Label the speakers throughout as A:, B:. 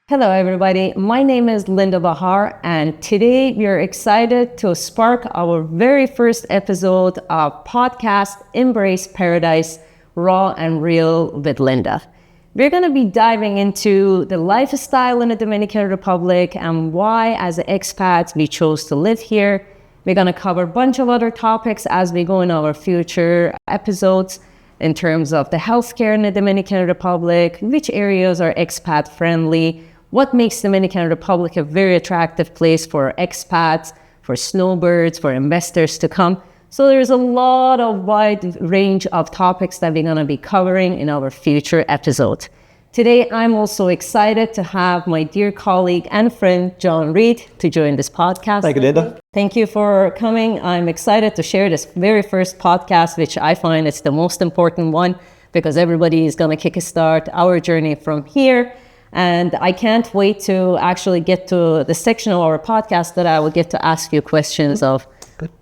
A: Hello, everybody. My name is Linda Bahar, and today we are excited to spark our very first episode of podcast Embrace Paradise Raw and Real with Linda. We're going to be diving into the lifestyle in the Dominican Republic and why, as expats, we chose to live here. We're going to cover a bunch of other topics as we go in our future episodes in terms of the healthcare in the Dominican Republic, which areas are expat friendly, what makes Dominican Republic a very attractive place for expats, for snowbirds, for investors to come. So there's a lot of wide range of topics that we're going to be covering in our future episode. Today, I'm also excited to have my dear colleague and friend, John Reed, to join this podcast.
B: Thank you, Linda.
A: Thank you for coming. I'm excited to share this very first podcast, which I find is the most important one because everybody is going to kickstart our journey from here. And I can't wait to actually get to the section of our podcast that I will get to ask you questions of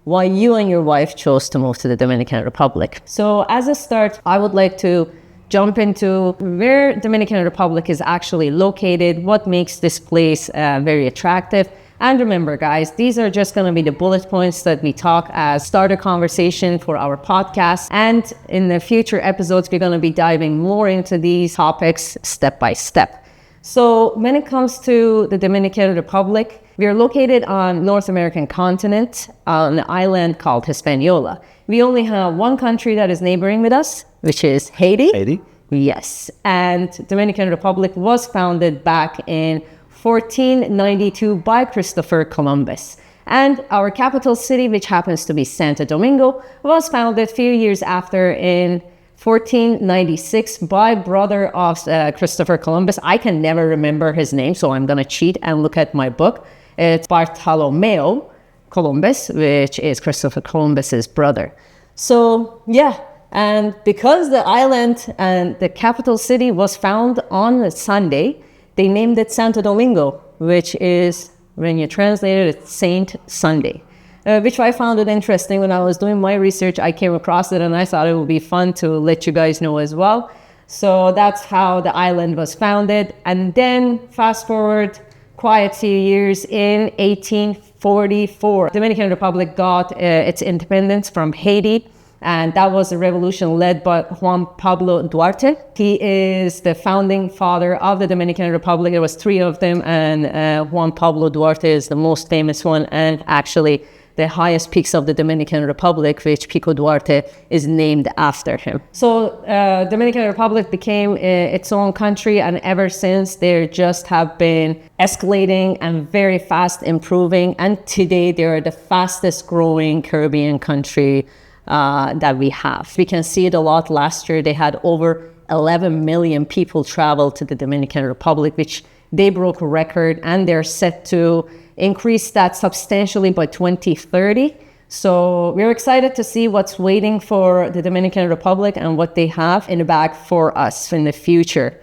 A: why you and your wife chose to move to the Dominican Republic. So as a start, I would like to jump into where Dominican Republic is actually located, what makes this place very attractive. And remember, guys, these are just going to be the bullet points that we talk as starter conversation for our podcast. And in the future episodes, we're going to be diving more into these topics step by step. So when it comes to the Dominican Republic, we are located on North American continent on an island called Hispaniola. We only have one country that is neighboring with us, which is Haiti.
B: Haiti?
A: Yes. And Dominican Republic was founded back in 1492 by Christopher Columbus. And our capital city, which happens to be Santo Domingo, was founded a few years after in 1496 by brother of Christopher Columbus. I can never remember his name, so I'm going to cheat and look at my book. It's Bartolomeo Columbus, which is Christopher Columbus's brother. So, yeah, and because the island and the capital city was found on a Sunday, they named it Santo Domingo, which is, when you translate it, it's Saint Sunday. Which I found it interesting when I was doing my research. I came across it and I thought it would be fun to let you guys know as well. So that's how the island was founded. And then fast forward quite a few years, in 1844, Dominican Republic got its independence from Haiti. And that was a revolution led by Juan Pablo Duarte. He is the founding father of the Dominican Republic. There was three of them, and Juan Pablo Duarte is the most famous one, and actually the highest peaks of the Dominican Republic, which Pico Duarte is named after him. So Dominican Republic became its own country, and ever since they just have been escalating and very fast improving. And today they are the fastest growing Caribbean country that we have. We can see it a lot. Last year they had over 11 million people travel to the Dominican Republic, which they broke a record, and they're set to increase that substantially by 2030. So we're excited to see what's waiting for the Dominican Republic and what they have in the bag for us in the future.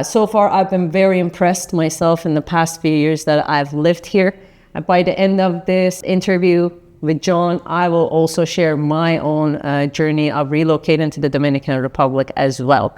A: So far, I've been very impressed myself in the past few years that I've lived here. By the end of this interview with John, I will also share my own journey of relocating to the Dominican Republic as well.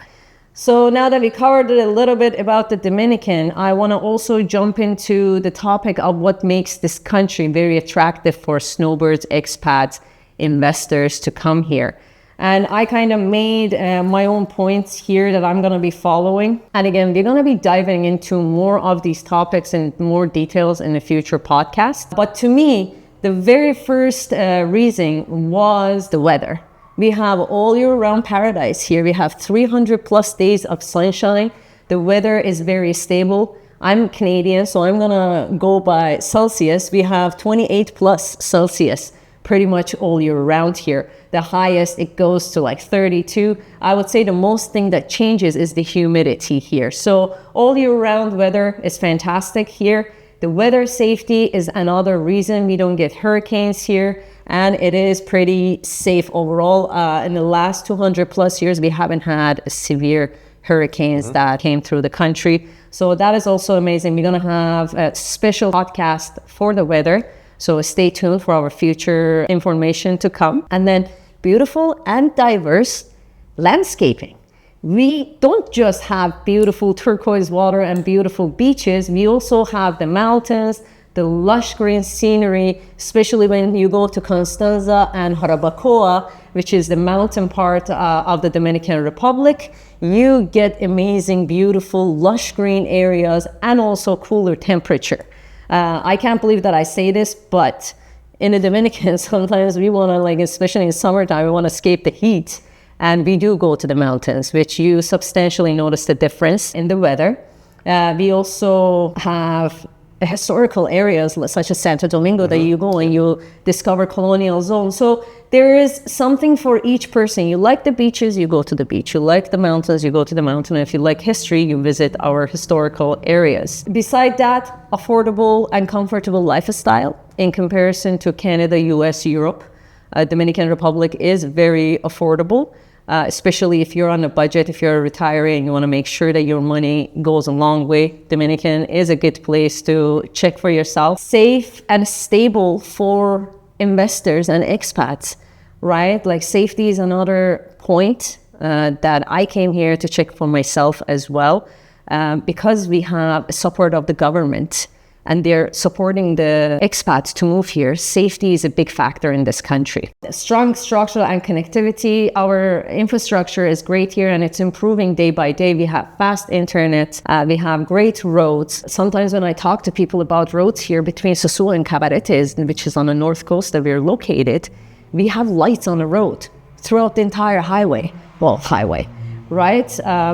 A: So now that we covered a little bit about the Dominican, I want to also jump into the topic of what makes this country very attractive for snowbirds, expats, investors to come here. And I kind of made my own points here that I'm going to be following. And again, we're going to be diving into more of these topics in more details in the future podcast. But to me, the very first reason was the weather. We have all year round paradise here. We have 300 plus days of sunshine. The weather is very stable. I'm Canadian, so I'm gonna go by Celsius. We have 28 plus Celsius pretty much all year round here. The highest, it goes to like 32. I would say the most thing that changes is the humidity here. So all year round weather is fantastic here. The weather safety is another reason we don't get hurricanes here. And it is pretty safe overall. In the last 200 plus years, we haven't had severe hurricanes that came through the country. So that is also amazing. We're going to have a special podcast for the weather. So stay tuned for our future information to come. And then beautiful and diverse landscaping. we don't just have beautiful turquoise water and beautiful beaches. We also have the mountains, the lush green scenery, especially when you go to Constanza and Jarabacoa, which is the mountain part of the Dominican Republic. You get amazing, beautiful, lush green areas and also cooler temperature. I can't believe that I say this, but in the Dominican, sometimes we want to, like, especially in summertime, we want to escape the heat. And we do go to the mountains, which you substantially notice the difference in the weather. We also have historical areas such as Santo Domingo that you go and you discover colonial zones. So there is something for each person. You like the beaches, you go to the beach. You like the mountains, you go to the mountain. And if you like history, you visit our historical areas. Beside that, affordable and comfortable lifestyle in comparison to Canada, US, Europe. Dominican Republic is very affordable. Especially if you're on a budget, if you're a retiree and you want to make sure that your money goes a long way, Dominican is a good place to check for yourself. Safe and stable for investors and expats, right? Like, safety is another point that I came here to check for myself as well, because we have support of the government and they're supporting the expats to move here. Safety is a big factor in this country. Strong structural and connectivity. Our infrastructure is great here and it's improving day by day. We have fast internet. We have great roads. Sometimes when I talk to people about roads here between Sosúa and Cabarete, which is on the north coast that we're located, we have lights on the road throughout the entire highway. Right?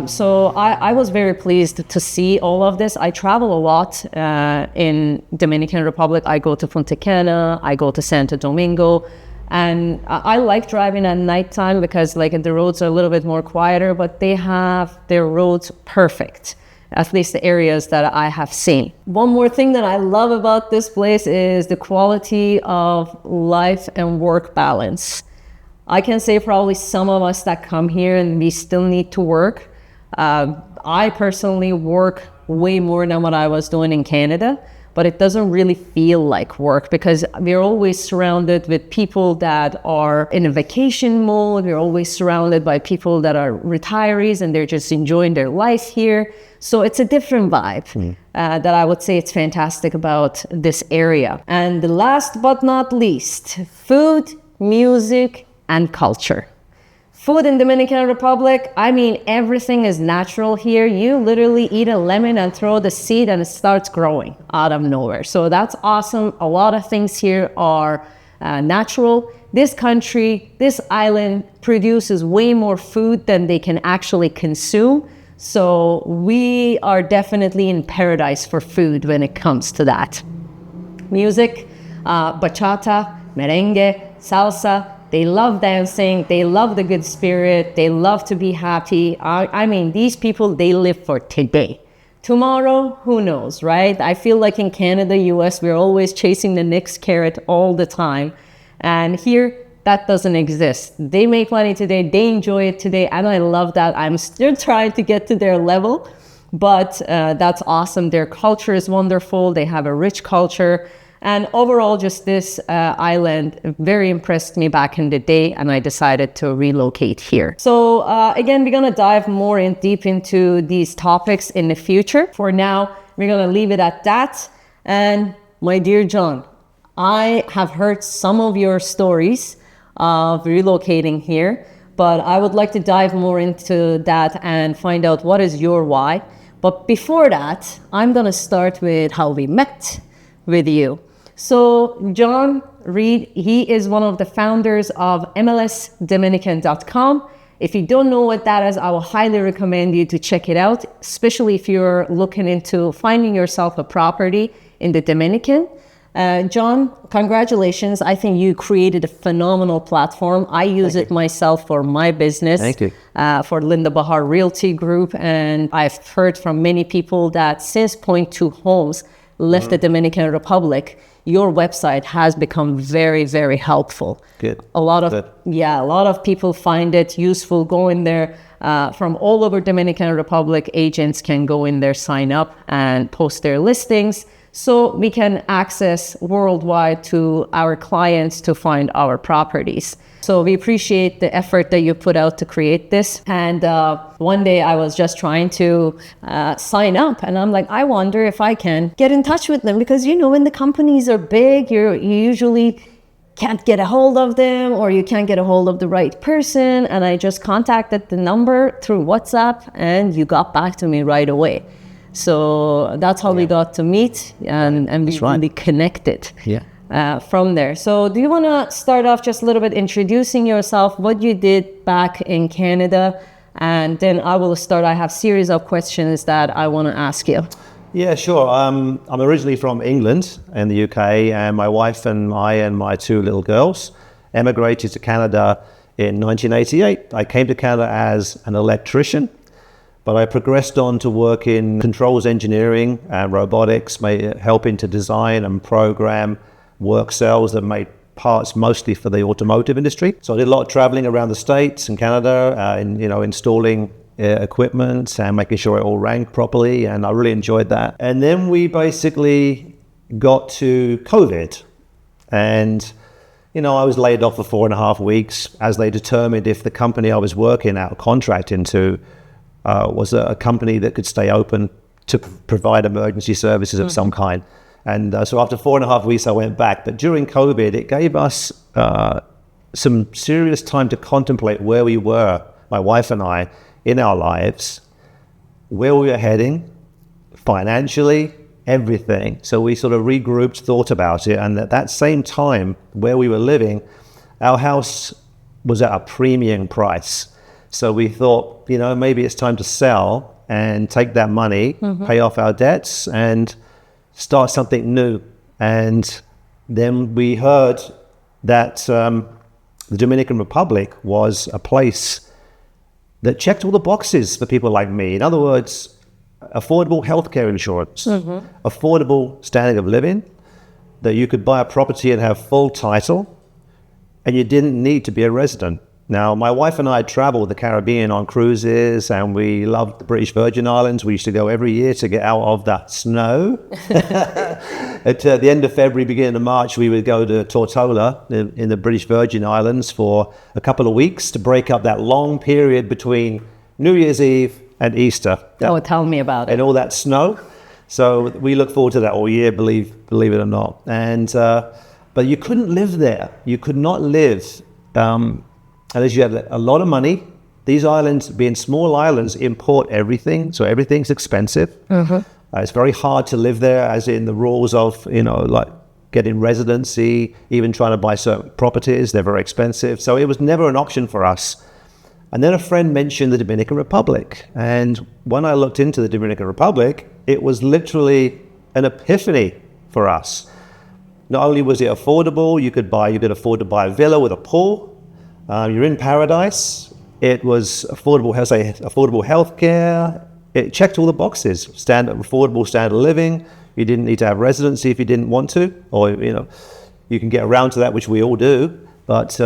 A: So I was very pleased to see all of this. I travel a lot in Dominican Republic. I go to Punta Cana, I go to Santo Domingo, and I like driving at nighttime because, like, the roads are a little bit more quieter, but they have their roads perfect, at least the areas that I have seen. One more thing that I love about this place is the quality of life and work balance. I can say probably some of us that come here and we still need to work. I personally work way more than what I was doing in Canada, but it doesn't really feel like work because we're always surrounded with people that are in a vacation mode. We're always surrounded by people that are retirees and they're just enjoying their life here. So it's a different vibe that I would say it's fantastic about this area. And last but not least, food, music, and culture. Food in Dominican Republic, I mean, everything is natural here. You literally eat a lemon and throw the seed and it starts growing out of nowhere. So that's awesome. A lot of things here are natural. This country, this island produces way more food than they can actually consume. So we are definitely in paradise for food when it comes to that. Music, bachata, merengue, salsa. They love dancing, they love the good spirit, they love to be happy. I mean, these people, they live for today. Tomorrow, who knows, right? I feel like in Canada, US, we're always chasing the next carrot all the time. And here, that doesn't exist. They make money today, they enjoy it today, and I love that. I'm still trying to get to their level, but that's awesome. Their culture is wonderful, they have a rich culture. And overall, just this island very impressed me back in the day, and I decided to relocate here. So again, we're gonna dive more deep into these topics in the future. For now, we're gonna leave it at that. And my dear John, I have heard some of your stories of relocating here, but I would like to dive more into that and find out what is your why. But before that, I'm gonna start with how we met with you. So John Reed, he is one of the founders of MLSdominican.com. If you don't know what that is, I will highly recommend you to check it out, especially if you're looking into finding yourself a property in the Dominican. John, congratulations. I think you created a phenomenal platform. I use it myself for my business.
B: Thank you.
A: For Linda Bahar Realty Group. And I've heard from many people that since Point Two Homes left the Dominican Republic, your website has become very, very helpful.
B: Good.
A: A lot of people find it useful. Go in there from all over Dominican Republic. Agents can go in there, sign up, and post their listings. so we can access worldwide to our clients to find our properties. So we appreciate the effort that you put out to create this. And one day I was just trying to sign up, and I'm like, I wonder if I can get in touch with them, because, you know, when the companies are big, you usually can't get a hold of them, or you can't get a hold of the right person. And I just contacted the number through WhatsApp, and you got back to me right away. So that's how we got to meet, and we really connected from there. So do you want to start off just a little bit introducing yourself, what you did back in Canada, and then I will start. I have a series of questions that I want to ask you.
B: Yeah, sure. I'm originally from England in the UK, and my wife and I and my two little girls emigrated to Canada in 1988. I came to Canada as an electrician, but I progressed on to work in controls engineering and robotics, helping to design and program work cells that made parts mostly for the automotive industry. So I did a lot of traveling around the States and Canada, installing equipment and making sure it all ran properly, and I really enjoyed that. And then we basically got to COVID, and I was laid off for 4.5 weeks as they determined if the company I was working out contract into was a company that could stay open to provide emergency services of some kind. And so after 4.5 weeks, I went back. But during COVID, it gave us some serious time to contemplate where we were, my wife and I, in our lives, where we were heading, financially, everything. So we sort of regrouped, thought about it, and at that same time, where we were living, our house was at a premium price. So we thought, maybe it's time to sell and take that money, pay off our debts, and start something new. And then we heard that the Dominican Republic was a place that checked all the boxes for people like me. In other words, affordable healthcare insurance, affordable standard of living, that you could buy a property and have full title, and you didn't need to be a resident. Now, my wife and I traveled the Caribbean on cruises, and we loved the British Virgin Islands. We used to go every year to get out of that snow. At the end of February, beginning of March, we would go to Tortola in the British Virgin Islands for a couple of weeks to break up that long period between New Year's Eve and Easter.
A: Oh, tell me about it.
B: And all that snow. So we look forward to that all year, believe it or not. And but you couldn't live there. You could not live unless you had a lot of money. These islands, being small islands, import everything, so everything's expensive. It's very hard to live there, as in the rules of, like getting residency, even trying to buy certain properties, they're very expensive. So it was never an option for us. And then a friend mentioned the Dominican Republic. And when I looked into the Dominican Republic, it was literally an epiphany for us. Not only was it affordable, you could afford to buy a villa with a pool. You're in paradise. It was affordable healthcare. It checked all the boxes. Affordable standard of living. You didn't need to have residency if you didn't want to, or you can get around to that, which we all do. But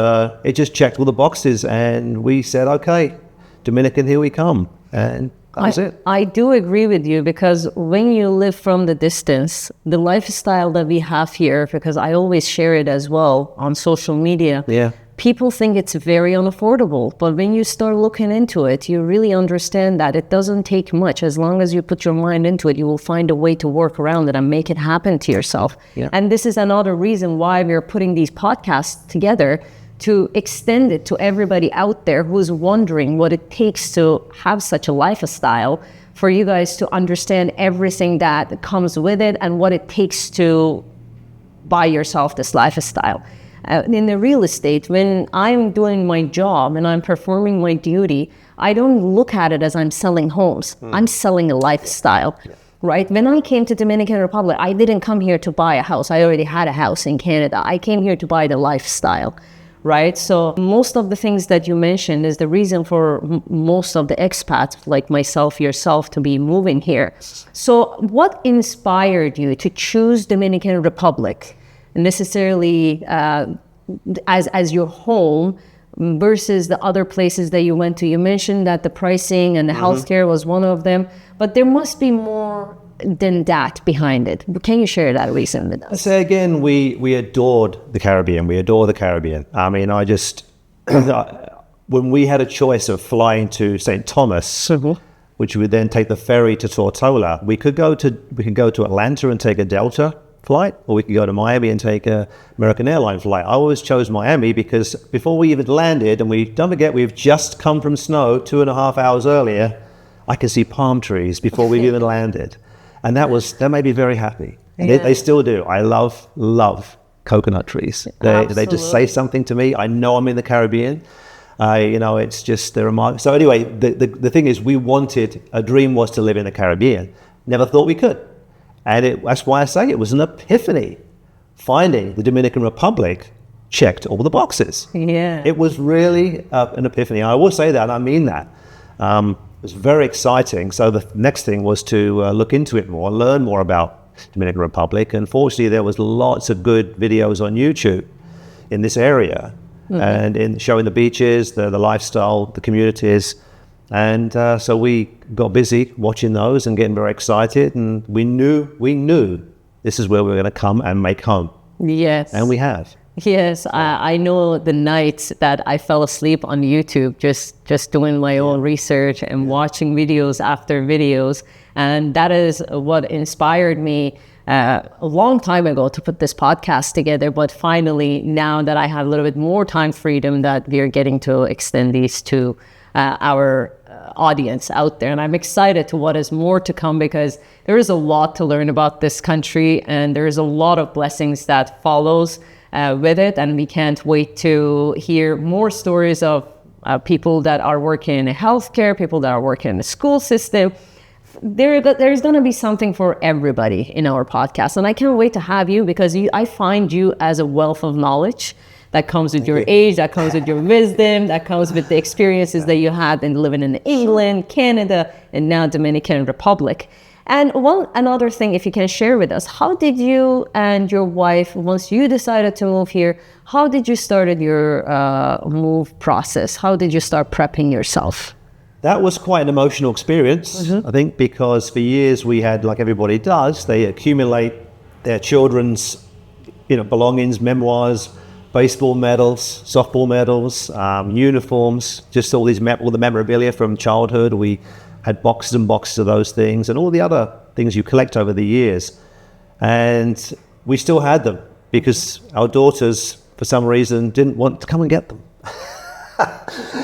B: it just checked all the boxes, and we said, okay, Dominican, here we come, and that was it.
A: I do agree with you, because when you live from the distance, the lifestyle that we have here, because I always share it as well on social media.
B: Yeah.
A: People think it's very unaffordable, but when you start looking into it, you really understand that it doesn't take much. As long as you put your mind into it, you will find a way to work around it and make it happen to yourself. Yeah. And this is another reason why we're putting these podcasts together, to extend it to everybody out there who's wondering what it takes to have such a lifestyle, for you guys to understand everything that comes with it and what it takes to buy yourself this lifestyle. In the real estate, when I'm doing my job and I'm performing my duty, I don't look at it as I'm selling homes. I'm selling a lifestyle, right? When I came to Dominican Republic, I didn't come here to buy a house. I already had a house in Canada. I came here to buy the lifestyle, right? So most of the things that you mentioned is the reason for most of the expats like myself, yourself, to be moving here. So what inspired you to choose Dominican Republic necessarily as your home versus the other places that you went to? You mentioned that the pricing and the healthcare was one of them, but there must be more than that behind it? Can you share that reason with us?
B: So again, we adored the Caribbean. We adore the Caribbean. I mean, I just, when we had a choice of flying to St. Thomas, which would then take the ferry to Tortola, we could go to Atlanta and take a Delta flight, or we could go to Miami and take a American airline flight. I always chose Miami because before we even landed, and don't forget, we've just come from snow 2.5 hours earlier, I could see palm trees before we even landed. And that made me very happy. And they still do. I love coconut trees. They just say something to me. I know I'm in the Caribbean. It's just the remark. So anyway, the thing is, a dream was to live in the Caribbean. Never thought we could. And that's why I say it was an epiphany. Finding the Dominican Republic checked all the boxes.
A: Yeah.
B: It was really an epiphany. I will say that, and I mean that. It was very exciting. So the next thing was to look into it more, learn more about Dominican Republic. And fortunately, there was lots of good videos on YouTube in this area, and in showing the beaches, the lifestyle, the communities. And so we got busy watching those and getting very excited. And we knew this is where we were going to come and make home.
A: Yes.
B: And we have.
A: Yes, I know the nights that I fell asleep on YouTube just doing my own research and watching videos after videos. And that is what inspired me a long time ago to put this podcast together. But finally, now that I have a little bit more time freedom, that we are getting to extend these to our audience out there. And I'm excited to what is more to come, because there is a lot to learn about this country, and there is a lot of blessings that follows with it. And we can't wait to hear more stories of people that are working in healthcare, people that are working in the school system. There's going to be something for everybody in our podcast. And I can't wait to have you, because I find you as a wealth of knowledge that comes with your age, that comes with your wisdom, that comes with the experiences that you had in living in England, Canada, and now Dominican Republic. And another thing, if you can share with us, how did you and your wife, once you decided to move here, how did you start your move process? How did you start prepping yourself?
B: That was quite an emotional experience, I think, because for years we had, like everybody does, they accumulate their children's belongings, memoirs, baseball medals, softball medals, uniforms, just all the memorabilia from childhood. We had boxes and boxes of those things and all the other things you collect over the years. And we still had them because our daughters, for some reason, didn't want to come and get them.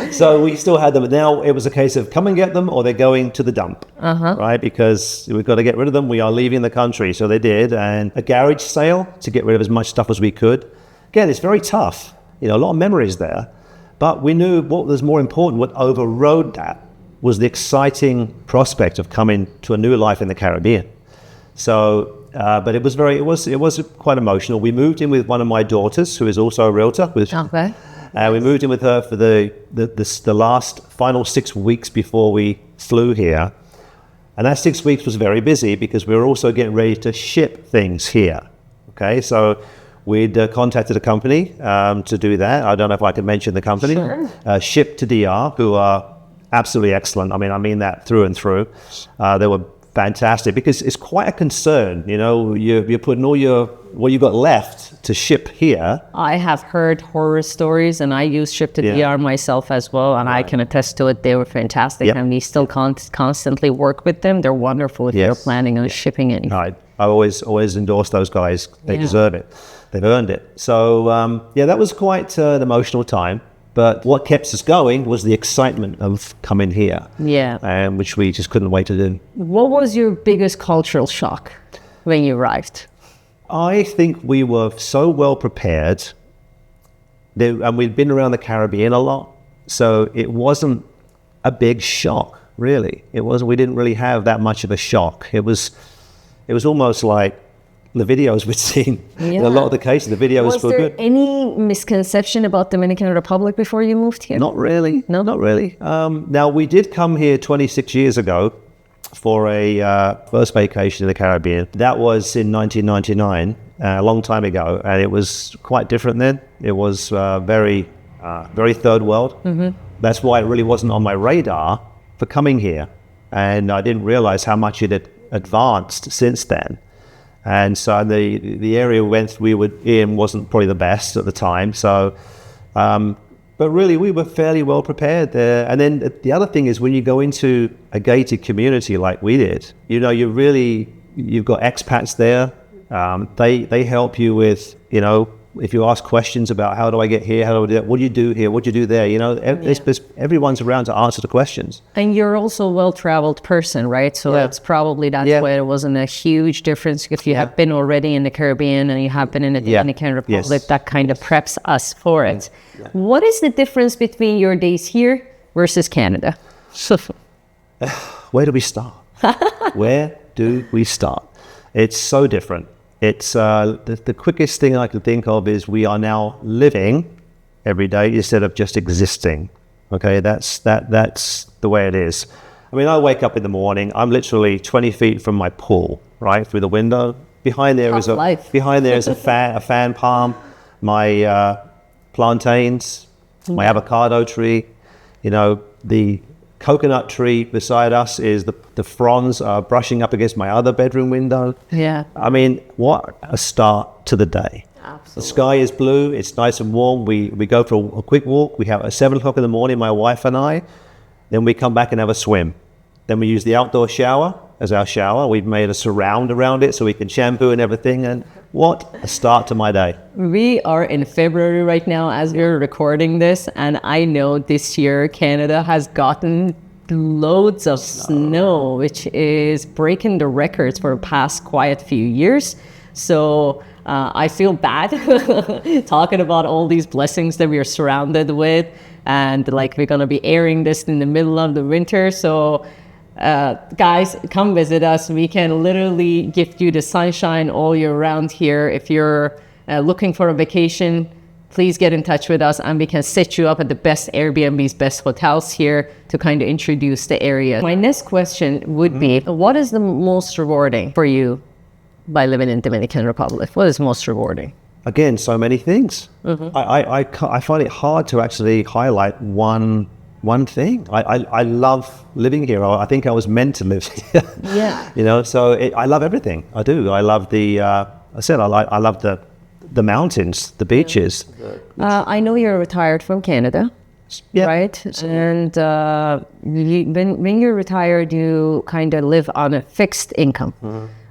B: So we still had them. But now it was a case of come and get them, or they're going to the dump, right? Because we've got to get rid of them. We are leaving the country. So they did. And a garage sale to get rid of as much stuff as we could. Again, it's very tough. A lot of memories there. But we knew what was more important, what overrode that, was the exciting prospect of coming to a new life in the Caribbean. So, but it was quite emotional. We moved in with one of my daughters, who is also a realtor. We moved in with her for the last final 6 weeks before we flew here. And that 6 weeks was very busy because we were also getting ready to ship things here. Okay, so we'd contacted a company to do that. I don't know if I can mention the company. Sure. Ship to DR, who are absolutely excellent. I mean that through and through. They were fantastic because it's quite a concern. You're putting all what you've got left to ship here.
A: I have heard horror stories, and I use Ship to DR myself as well, and I can attest to it. They were fantastic, and we still constantly work with them. They're wonderful if you're planning on shipping anything. I always endorse those guys. They deserve it. They've earned it. So that was quite an emotional time. But what kept us going was the excitement of coming here. Yeah. Which we just couldn't wait to do. What was your biggest cultural shock when you arrived?
B: I think we were so well prepared. And we'd been around the Caribbean a lot. So it wasn't a big shock, really. We didn't really have that much of a shock. It was almost like the videos we'd seen. In a lot of the cases, the videos were good.
A: Was there any misconception about Dominican Republic before you moved here?
B: Not really. No, not really. Now, we did come here 26 years ago for a first vacation in the Caribbean. That was in 1999, a long time ago, and it was quite different then. It was very third world. That's why it really wasn't on my radar for coming here. And I didn't realize how much it had advanced since then. And so the area we were in wasn't probably the best at the time. So, but really we were fairly well prepared there. And then the other thing is when you go into a gated community like we did, you know, you've got expats there. They help you with, you know, if you ask questions about how do I get here, how do I do that, what do you do here, what do you do there, you know, everyone's around to answer the questions.
A: And you're also a well-traveled person, right? So that's why there wasn't a huge difference. If you have been already in the Caribbean and you have been in the Dominican Republic, that kind of preps us for it. Yeah. What is the difference between your days here versus Canada?
B: Where do we start? Where do we start? It's so different. It's the quickest thing I can think of is we are now living every day instead of just existing. Okay, that's the way it is. I mean, I wake up in the morning. I'm literally 20 feet from my pool, right through the window. Behind there is a fan palm, my plantains, my avocado tree. You know, the coconut tree beside us is the fronds are brushing up against my other bedroom window.
A: Yeah.
B: I mean, what a start to the day.
A: Absolutely.
B: The sky is blue. It's nice and warm. We go for a quick walk. We have at 7 o'clock in the morning, my wife and I. Then we come back and have a swim. Then we use the outdoor shower as our shower. We've made a surround around it so we can shampoo and everything. And what a start to my day.
A: We are in February right now as we're recording this. And I know this year Canada has gotten loads of snow, which is breaking the records for the past quite few years. So I feel bad talking about all these blessings that we are surrounded with. And like we're going to be airing this in the middle of the winter. So guys, come visit us. We can literally give you the sunshine all year round here. If you're looking for a vacation, please get in touch with us and we can set you up at the best Airbnbs, best hotels here to kind of introduce the area. My next question would be, what is the most rewarding for you by living in Dominican Republic? What is most rewarding?
B: Again, so many things. I find it hard to actually highlight one thing. I love living here. I think I was meant to live here.
A: Yeah.
B: You know, so I love everything. I do. I love I love the mountains, the beaches.
A: I know you're retired from Canada, right? And when you're retired, you kind of live on a fixed income.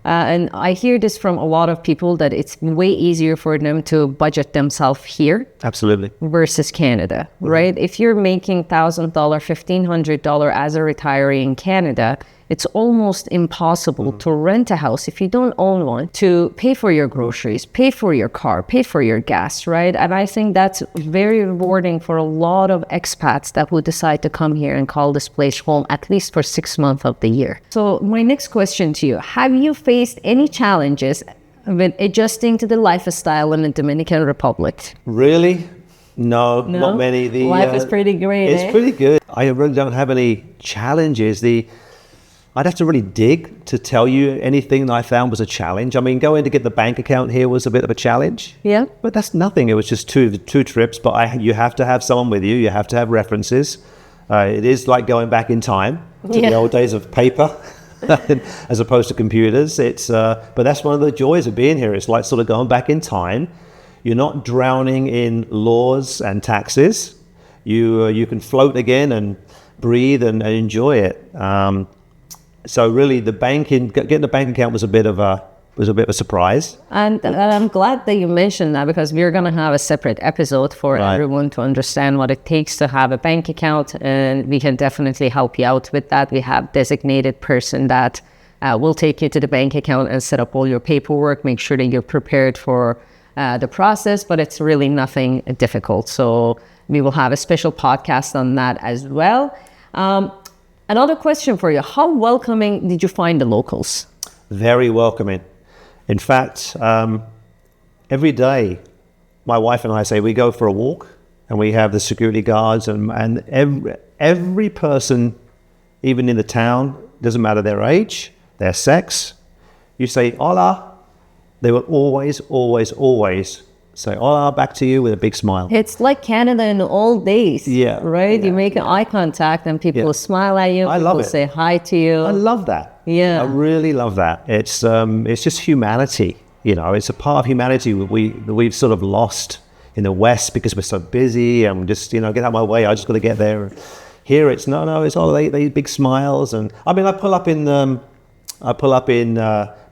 A: And I hear this from a lot of people that it's way easier for them to budget themselves here.
B: Absolutely.
A: Versus Canada, right? If you're making $1,000, $1,500 as a retiree in Canada, it's almost impossible to rent a house if you don't own one, to pay for your groceries, pay for your car, pay for your gas, right? And I think that's very rewarding for a lot of expats that would decide to come here and call this place home, at least for 6 months of the year. So my next question to you, have you faced any challenges with adjusting to the lifestyle in the Dominican Republic?
B: Really? No, not many.
A: Life is pretty great.
B: It's pretty good. I really don't have any challenges. I'd have to really dig to tell you anything that I found was a challenge. I mean, going to get the bank account here was a bit of a challenge.
A: Yeah.
B: But that's nothing. It was just two trips. But you have to have someone with you. You have to have references. It is like going back in time to the old days of paper as opposed to computers. But that's one of the joys of being here. It's like sort of going back in time. You're not drowning in laws and taxes. You can float again and breathe and enjoy it. So really, getting the bank account was a bit of a surprise.
A: And I'm glad that you mentioned that, because we're going to have a separate episode for everyone to understand what it takes to have a bank account, and we can definitely help you out with that. We have designated person that will take you to the bank account and set up all your paperwork, make sure that you're prepared for the process, but it's really nothing difficult. So we will have a special podcast on that as well. Another question for you. How welcoming did you find the locals?
B: Very welcoming. In fact, every day, my wife and I say we go for a walk and we have the security guards and every person, even in the town, doesn't matter their age, their sex, you say, hola, they will always, always, always say hola back to you with a big smile.
A: It's like Canada in the old days.
B: Yeah.
A: Right?
B: Yeah.
A: You make eye contact and people smile at you.
B: I love
A: people
B: it.
A: say hi to you.
B: I love that.
A: Yeah.
B: I really love that. It's just humanity. It's a part of humanity that we've sort of lost in the West because we're so busy and just, get out of my way. I just got to get there. Here it's it's all they big smiles. And I mean, I pull up in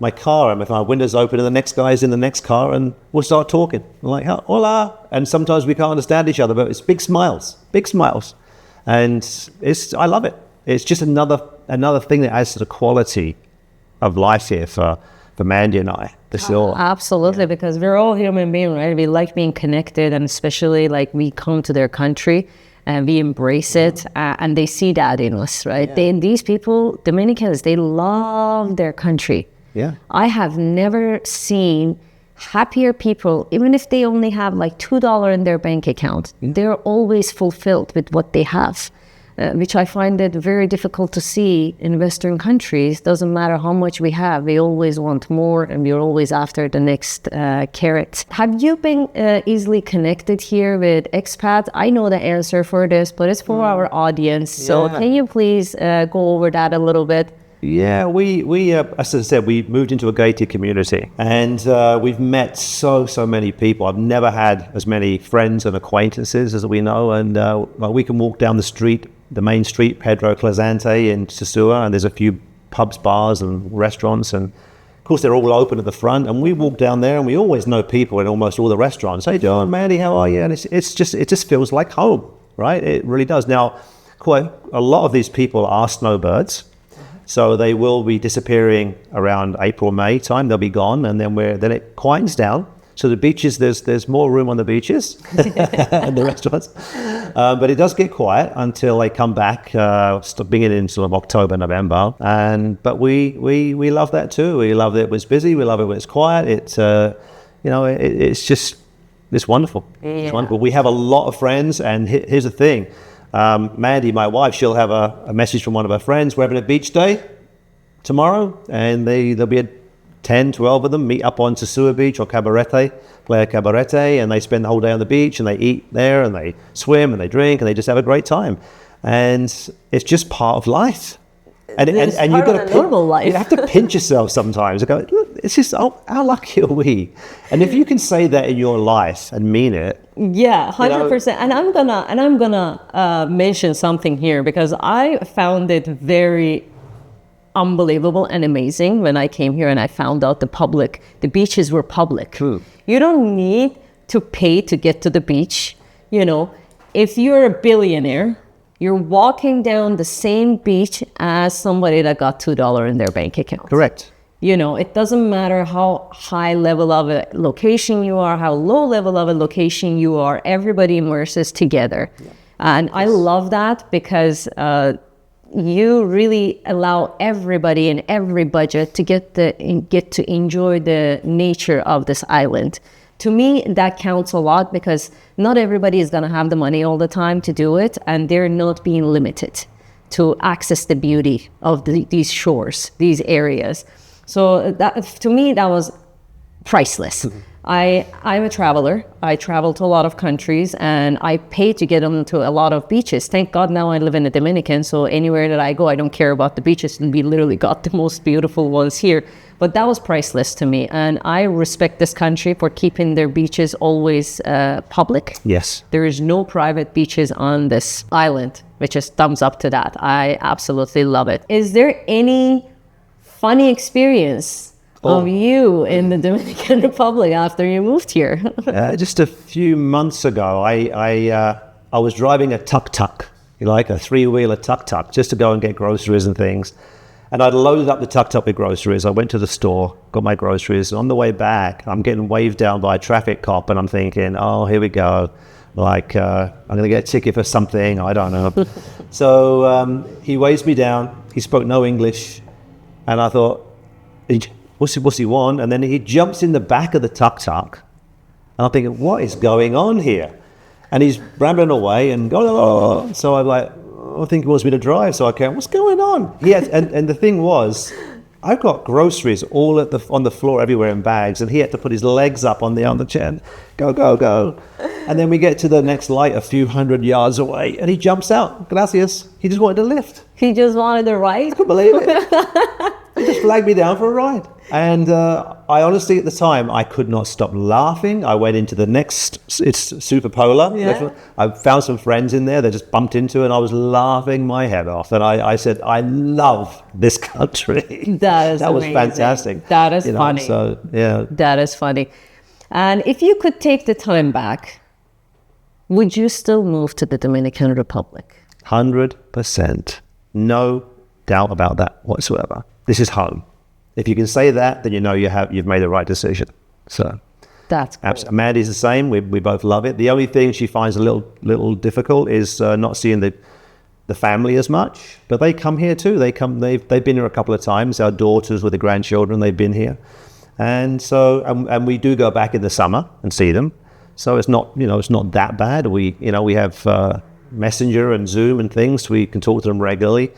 B: my car, and if my window's open and the next guy's in the next car, and we'll start talking. I'm like, hola. And sometimes we can't understand each other, but it's big smiles. And I love it. It's just another thing that adds to the quality of life here for Mandy and I.
A: Absolutely, because we're all human beings, right? We like being connected, and especially like we come to their country and we embrace it, and they see that in us, right?
B: Yeah.
A: These people, Dominicans, they love their country.
B: Yeah.
A: I have never seen happier people, even if they only have like $2 in their bank account. They're always fulfilled with what they have. Which I find it very difficult to see in Western countries. Doesn't matter how much we have, we always want more, and we're always after the next carrot. Have you been easily connected here with expats? I know the answer for this, but it's for our audience. So can you please go over that a little bit?
B: Yeah, we as I said, we moved into a gated community, and we've met so many people. I've never had as many friends and acquaintances as we know, and we can walk down the street, the main street, Pedro Clesante in Sosua, and there's a few pubs, bars, and restaurants, and of course they're all open at the front. And we walk down there, and we always know people in almost all the restaurants. Hey, John, Mandy, how are you? And it just feels like home, right? It really does. Now, quite a lot of these people are snowbirds. So they will be disappearing around April, May time. They'll be gone, and then it quiets down. So the beaches, there's more room on the beaches and the restaurants, but it does get quiet until they come back, beginning in sort of October, November. But we love that too. We love that it was busy. We love it when it's quiet. It's it's wonderful. Yeah. It's wonderful. We have a lot of friends, and here's the thing. Mandy, my wife, she'll have a message from one of her friends. We're having a beach day tomorrow, and there'll be 10, 12 of them meet up on Sosua Beach or Cabarete, Playa Cabarete, and they spend the whole day on the beach, and they eat there, and they swim, and they drink, and they just have a great time. And it's just part of life. And you've got to
A: normal life.
B: You have to pinch yourself sometimes and go, look, it's just, how lucky are we? And if you can say that in your life and mean it.
A: Yeah, 100%. And I'm gonna mention something here, because I found it very unbelievable and amazing when I came here and I found out the beaches were public.
B: True.
A: You don't need to pay to get to the beach. If you're a billionaire, you're walking down the same beach as somebody that got $2 in their bank account.
B: Correct.
A: It doesn't matter how high level of a location you are, how low level of a location you are, everybody immerses together. Yeah. And I love that, because you really allow everybody in every budget to get to enjoy the nature of this island. To me, that counts a lot, because not everybody is going to have the money all the time to do it, and they're not being limited to access the beauty of these shores, these areas. So to me, that was priceless. Mm-hmm. I'm a traveler. I travel to a lot of countries, and I pay to get onto a lot of beaches. Thank God now I live in the Dominican, so anywhere that I go, I don't care about the beaches, and we literally got the most beautiful ones here. But that was priceless to me, and I respect this country for keeping their beaches always public.
B: Yes.
A: There is no private beaches on this island, which is thumbs up to that. I absolutely love it. Is there any funny experience of you in the Dominican Republic after you moved here?
B: Just a few months ago, I was driving a tuk-tuk, like a three-wheeler tuk-tuk, just to go and get groceries and things. And I'd loaded up the tuk-tuk with groceries. I went to the store, got my groceries. On the way back, I'm getting waved down by a traffic cop, and I'm thinking, oh, here we go. Like, I'm going to get a ticket for something. I don't know. So he waves me down. He spoke no English. And I thought, what's he want? And then he jumps in the back of the tuk-tuk. And I'm thinking, what is going on here? And he's rambling away and going, so I'm like, I think he wants me to drive. So I came, what's going on? Yes, and the thing was, I've got groceries all on the floor everywhere in bags, and he had to put his legs up on the chair and go. And then we get to the next light a few hundred yards away, and he jumps out. Gracias. He just wanted a lift.
A: He just wanted a ride?
B: I couldn't believe it. He just flagged me down for a ride. And I honestly, at the time, I could not stop laughing. I went into the next, it's Super Polar.
A: Yeah.
B: I found some friends in there. They just bumped into it, and I was laughing my head off. And I said, I love this country.
A: That
B: was fantastic.
A: That is funny.
B: So, yeah.
A: That is funny. And if you could take the time back, would you still move to the Dominican Republic?
B: 100%. No doubt about that whatsoever. This is home. If you can say that, then you know you've made the right decision. So
A: that's cool.
B: Mandy's the same. We both love it. The only thing she finds a little difficult is not seeing the family as much. But they come here too. They've been here a couple of times. Our daughters with the grandchildren, they've been here, and so and we do go back in the summer and see them. So it's not that bad. We have Messenger and Zoom and things. We can talk to them regularly.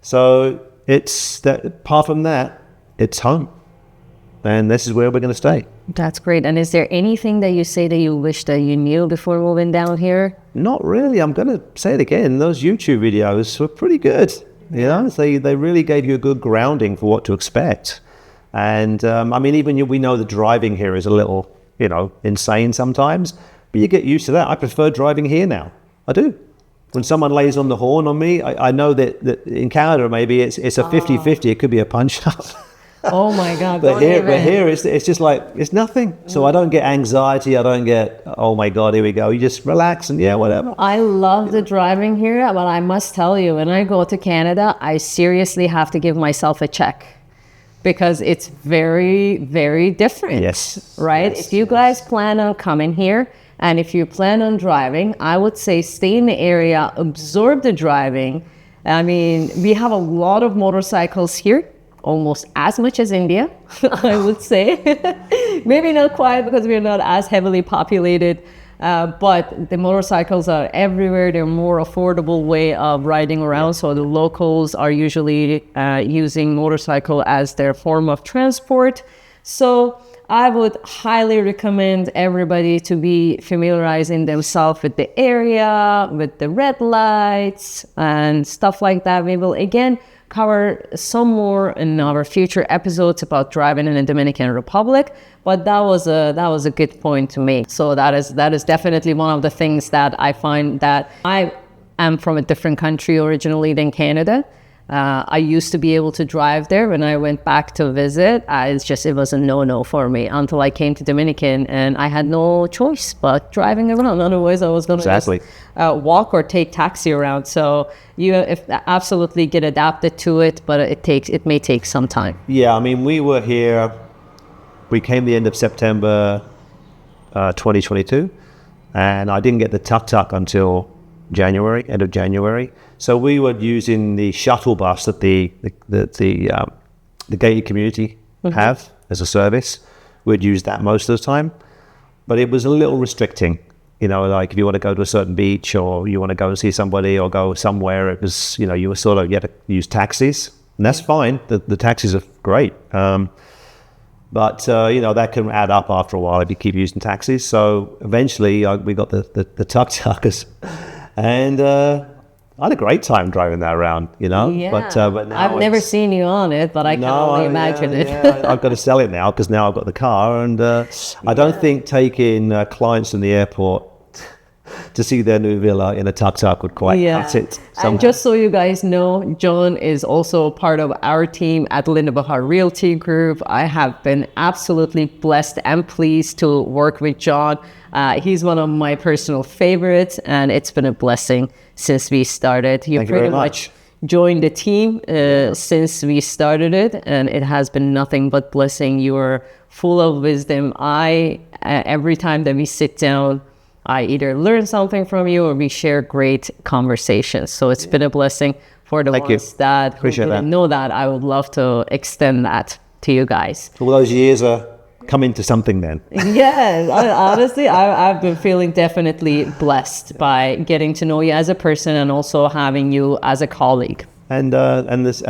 B: So it's that. Apart from that, it's home, and this is where we're going to stay.
A: That's great. And is there anything that you say that you wish that you knew before moving down here?
B: Not really. I'm going to say it again. Those YouTube videos were pretty good. They really gave you a good grounding for what to expect. And we know the driving here is a little, insane sometimes, but you get used to that. I prefer driving here now. I do. When someone lays on the horn on me, I know that in Canada maybe it's a 50-50. It could be a punch up.
A: Oh my God!
B: But here it's just like it's nothing. So I don't get anxiety. I don't get, oh my God, here we go. You just relax and whatever.
A: I love the driving here, but I must tell you, when I go to Canada, I seriously have to give myself a check because it's very, very different.
B: Yes.
A: Right.
B: Yes,
A: if you guys plan on coming here, and if you plan on driving, I would say stay in the area, absorb the driving. I mean, we have a lot of motorcycles here, almost as much as India, I would say. Maybe not quite because we're not as heavily populated, but the motorcycles are everywhere. They're a more affordable way of riding around. So the locals are usually using motorcycle as their form of transport. So I would highly recommend everybody to be familiarizing themselves with the area, with the red lights and stuff like that. We will again cover some more in our future episodes about driving in the Dominican Republic, but that was a good point to make. So that is definitely one of the things that I find that I am from a different country originally than Canada. I used to be able to drive there. When I went back to visit, it was a no-no for me until I came to Dominican, and I had no choice but driving around. Otherwise, I was going to just walk or take taxi around. So you absolutely get adapted to it, but it may take some time.
B: Yeah, I mean, we were here. We came the end of September 2022, and I didn't get the tuk-tuk until end of January. So we were using the shuttle bus that the gated community have as a service. We'd use that most of the time, but it was a little restricting. Like if you want to go to a certain beach or you want to go and see somebody or go somewhere, it was, you had to use taxis, and that's fine. The taxis are great. But that can add up after a while if you keep using taxis. So eventually we got the tuk-tuckers. And I had a great time driving that around,
A: Yeah.
B: But now
A: I've never seen you on it, but I can only imagine it.
B: Yeah. I've got to sell it now because now I've got the car, and I don't think taking clients from the airport to see their new villa in a tuk-tuk would quite cut it.
A: And just so you guys know, John is also part of our team at Linda Bahar Realty Group. I have been absolutely blessed and pleased to work with John. He's one of my personal favorites, and it's been a blessing since we started.
B: Thank you very much.
A: Joined the team since we started it, and it has been nothing but blessing. You are full of wisdom. Every time that we sit down, I either learn something from you or we share great conversations. So it's been a blessing. For the ones that didn't know that, I would love to extend that to you guys.
B: All those years are coming to something then.
A: Yeah, honestly, I've been feeling definitely blessed by getting to know you as a person and also having you as a colleague.
B: and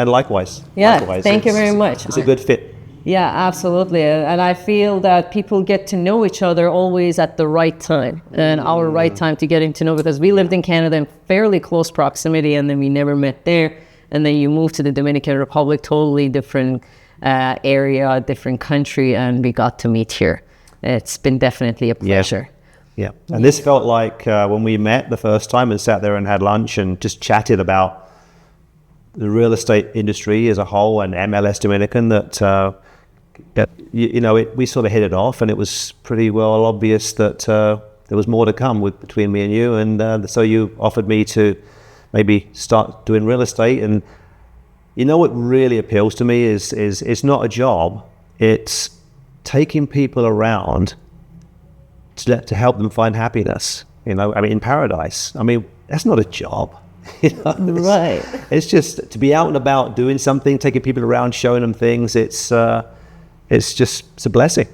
B: likewise.
A: Yeah,
B: likewise.
A: thank you very much.
B: It's a good fit.
A: Yeah, absolutely. And I feel that people get to know each other always at the right time, and our right time to getting to know, because we lived in Canada in fairly close proximity, and then we never met there. And then you move to the Dominican Republic, totally different area, different country, and we got to meet here. It's been definitely a pleasure.
B: Yeah. And this felt like when we met the first time and sat there and had lunch and just chatted about the real estate industry as a whole and MLS Dominican, that we sort of hit it off, and it was pretty well obvious that there was more to come between me and you, and so you offered me to maybe start doing real estate. And what really appeals to me is it's not a job, it's taking people around to help them find happiness. In paradise. That's not a job.
A: Right.
B: It's just to be out and about doing something, taking people around, showing them things. It's a blessing,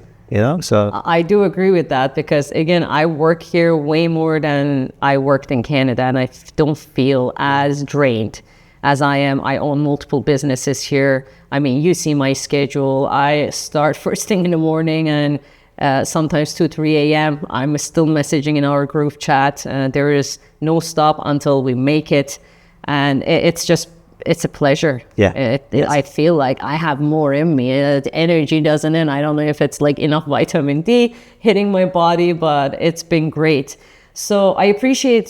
B: so.
A: I do agree with that, because again, I work here way more than I worked in Canada, and I don't feel as drained as I am. I own multiple businesses here. You see my schedule. I start first thing in the morning, and sometimes 2, 3 a.m. I'm still messaging in our group chat. There is no stop until we make it. And it's a pleasure.
B: Yeah.
A: I feel like I have more in me. The energy doesn't end. I don't know if it's like enough vitamin D hitting my body, but it's been great. So I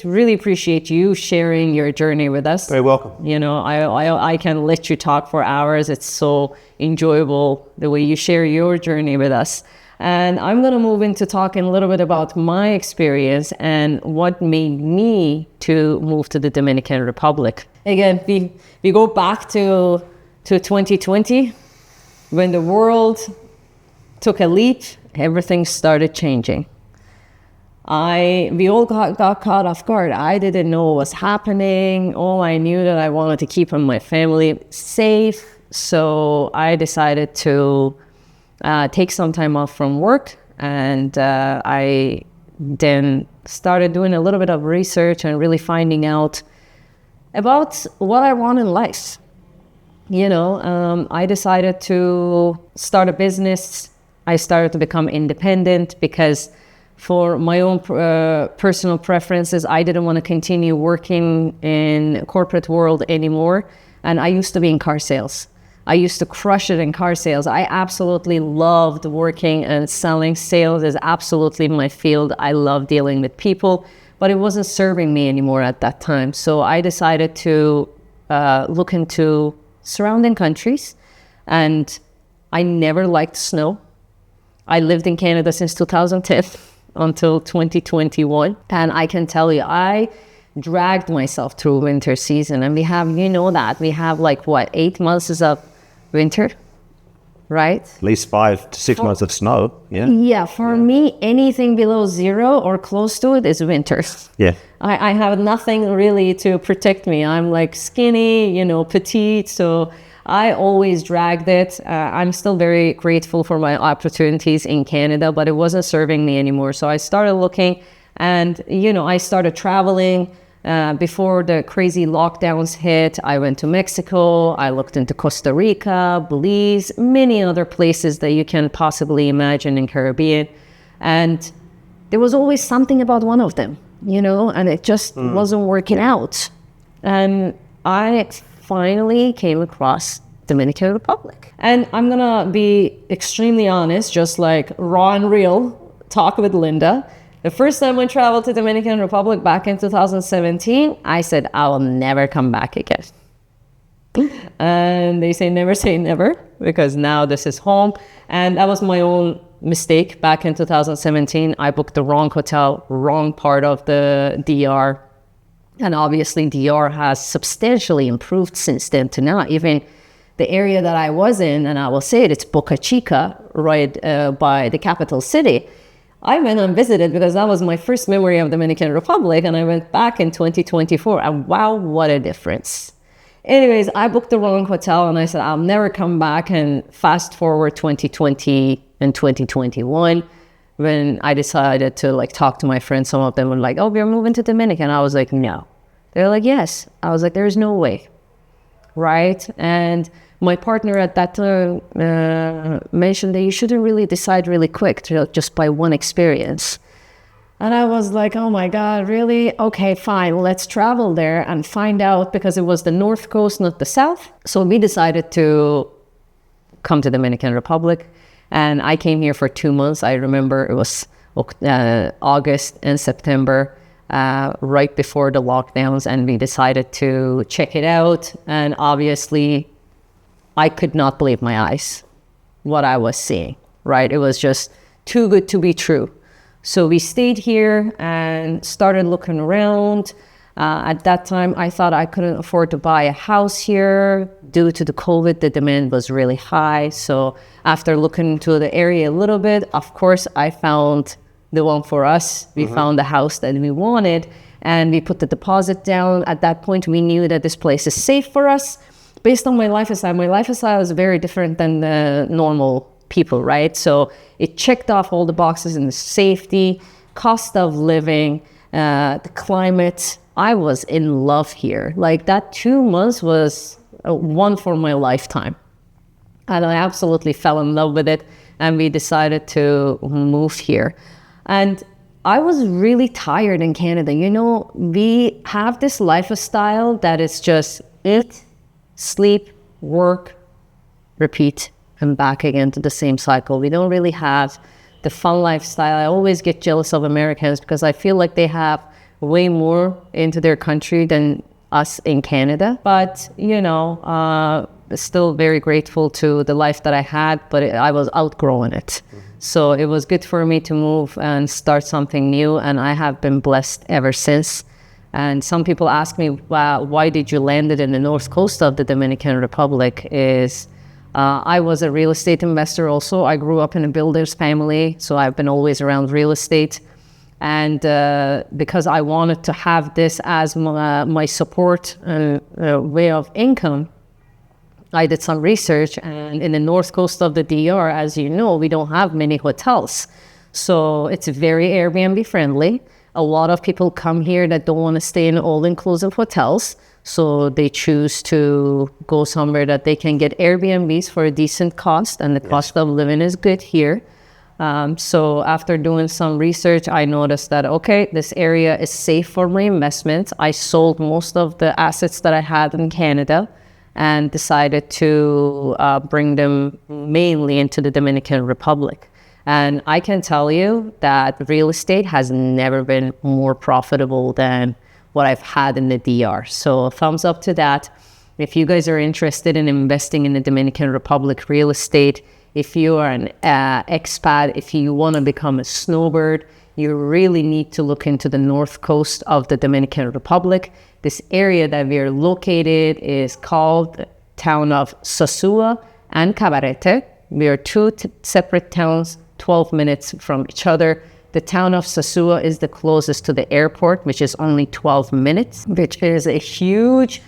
A: really appreciate you sharing your journey with us.
B: Very welcome.
A: I can let you talk for hours. It's so enjoyable the way you share your journey with us. And I'm going to move into talking a little bit about my experience and what made me to move to the Dominican Republic. Again, we go back to 2020, when the world took a leap, everything started changing. We all got caught off guard. I didn't know what was happening. All I knew that I wanted to keep my family safe. So I decided to take some time off from work, and I then started doing a little bit of research and really finding out about what I want in life. I decided to start a business. I started to become independent because for my own personal preferences, I didn't want to continue working in corporate world anymore. And I used to be in car sales. I used to crush it in car sales. I absolutely loved working and selling. Sales is absolutely my field. I love dealing with people, but it wasn't serving me anymore at that time. So I decided to look into surrounding countries, and I never liked snow. I lived in Canada since 2010 until 2021. And I can tell you, I dragged myself through winter season. And we have, we have 8 months of winter, right?
B: At least 5 to 6 months of snow.
A: Yeah, for me, anything below 0 or close to it is winter.
B: Yeah.
A: I have nothing really to protect me. I'm skinny, petite, so I always dragged it. I'm still very grateful for my opportunities in Canada, but it wasn't serving me anymore. So I started looking, and I started traveling. Before the crazy lockdowns hit, I went to Mexico. I looked into Costa Rica, Belize, many other places that you can possibly imagine in Caribbean. And there was always something about one of them, and it just wasn't working out. And I finally came across Dominican Republic. And I'm gonna be extremely honest, just like raw and real, talk with Linda. The first time I traveled to Dominican Republic back in 2017, I said, I will never come back again. And they say never, because now this is home. And that was my own mistake back in 2017. I booked the wrong hotel, wrong part of the DR. And obviously DR has substantially improved since then to now. Even the area that I was in, and I will say it, it's Boca Chica, right by the capital city. I went and visited because that was my first memory of Dominican Republic, and I went back in 2024, and wow, what a difference. Anyways, I booked the wrong hotel, and I said, I'll never come back. And fast forward 2020 and 2021, when I decided to talk to my friends, some of them were like, oh, we're moving to Dominican. I was like, no. They're like, yes. I was like, there's no way. right? And my partner at that time mentioned that you shouldn't really decide really quick just by one experience. And I was like, oh my God, really? Okay, fine. Let's travel there and find out, because it was the North Coast, not the South. So we decided to come to Dominican Republic. And I came here for 2 months. I remember it was August and September, right before the lockdowns. And we decided to check it out. And obviously, I could not believe my eyes, what I was seeing, right? It was just too good to be true. So we stayed here and started looking around. At that time, I thought I couldn't afford to buy a house here. Due to the COVID, the demand was really high. So after looking into the area a little bit, of course, I found the one for us. We found the house that we wanted, and we put the deposit down. At that point, we knew that this place is safe for us. Based on my lifestyle is very different than the normal people, right? So it checked off all the boxes in the safety, cost of living, the climate. I was in love here. Like, that 2 months was one for my lifetime. And I absolutely fell in love with it. And we decided to move here. And I was really tired in Canada. You know, we have this lifestyle that is just eat, sleep, work, repeat, and back again to the same cycle. We don't really have the fun lifestyle. I always get jealous of Americans because I feel like they have way more into their country than us in Canada. But, you know, still very grateful to the life that I had, but I was outgrowing it. So it was good for me to move and start something new, and I have been blessed ever since. And some people ask me, well, why did you land it in the north coast of the Dominican Republic? I was a real estate investor also. I grew up in a builder's family, so I've been always around real estate. And because I wanted to have this as my support way of income, I did some research. And in the north coast of the DR, as you know, we don't have many hotels. So it's very Airbnb friendly. A lot of people come here that don't want to stay in all-inclusive hotels. So they choose to go somewhere that they can get Airbnbs for a decent cost, and the cost of living is good here. So after doing some research, I noticed that, okay, this area is safe for my investment. I sold most of the assets that I had in Canada and decided to bring them mainly into the Dominican Republic. And I can tell you that real estate has never been more profitable than what I've had in the DR. So a thumbs up to that. If you guys are interested in investing in the Dominican Republic real estate, if you are an expat, if you want to become a snowbird, you really need to look into the north coast of the Dominican Republic. This area that we are located is called the town of Sosua and Cabarete. We are two separate towns, 12 minutes from each other. The town of Sosua is the closest to the airport, which is only 12 minutes, which is a huge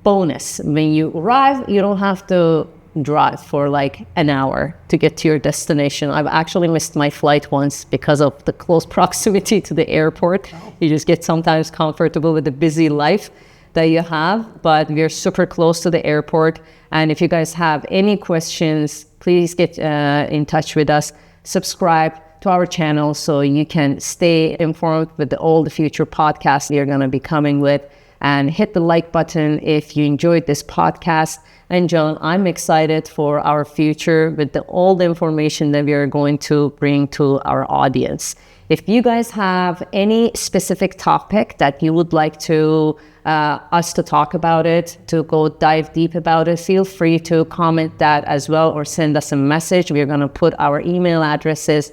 A: bonus. When you arrive, you don't have to drive for like an hour to get to your destination. I've actually missed my flight once because of the close proximity to the airport. You just get sometimes comfortable with the busy life that you have, but we're super close to the airport. And if you guys have any questions, please get in touch with us. Subscribe to our channel so you can stay informed with all the future podcasts we are going to be coming with, and hit the like button if you enjoyed this podcast. And John, I'm excited for our future with all the information that we are going to bring to our audience. If you guys have any specific topic that you would like to us to talk about it, to go dive deep about it, feel free to comment that as well, or send us a message. We're going to put our email addresses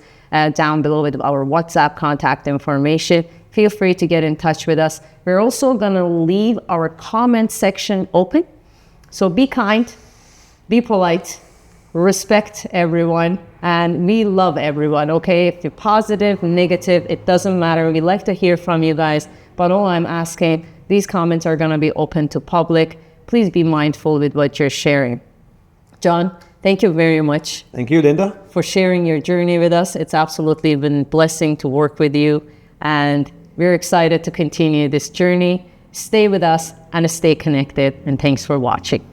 A: down below with our WhatsApp contact information. Feel free to get in touch with us. We're also going to leave our comment section open. So be kind, be polite, respect everyone, and we love everyone, okay? If you're positive, negative, it doesn't matter. We like to hear from you guys, but all I'm asking, these comments are going to be open to public. Please be mindful with what you're sharing. John, thank you very much.
B: Thank you, Linda,
A: for sharing your journey with us. It's absolutely been a blessing to work with you, and we're excited to continue this journey. Stay with us and stay connected. And thanks for watching.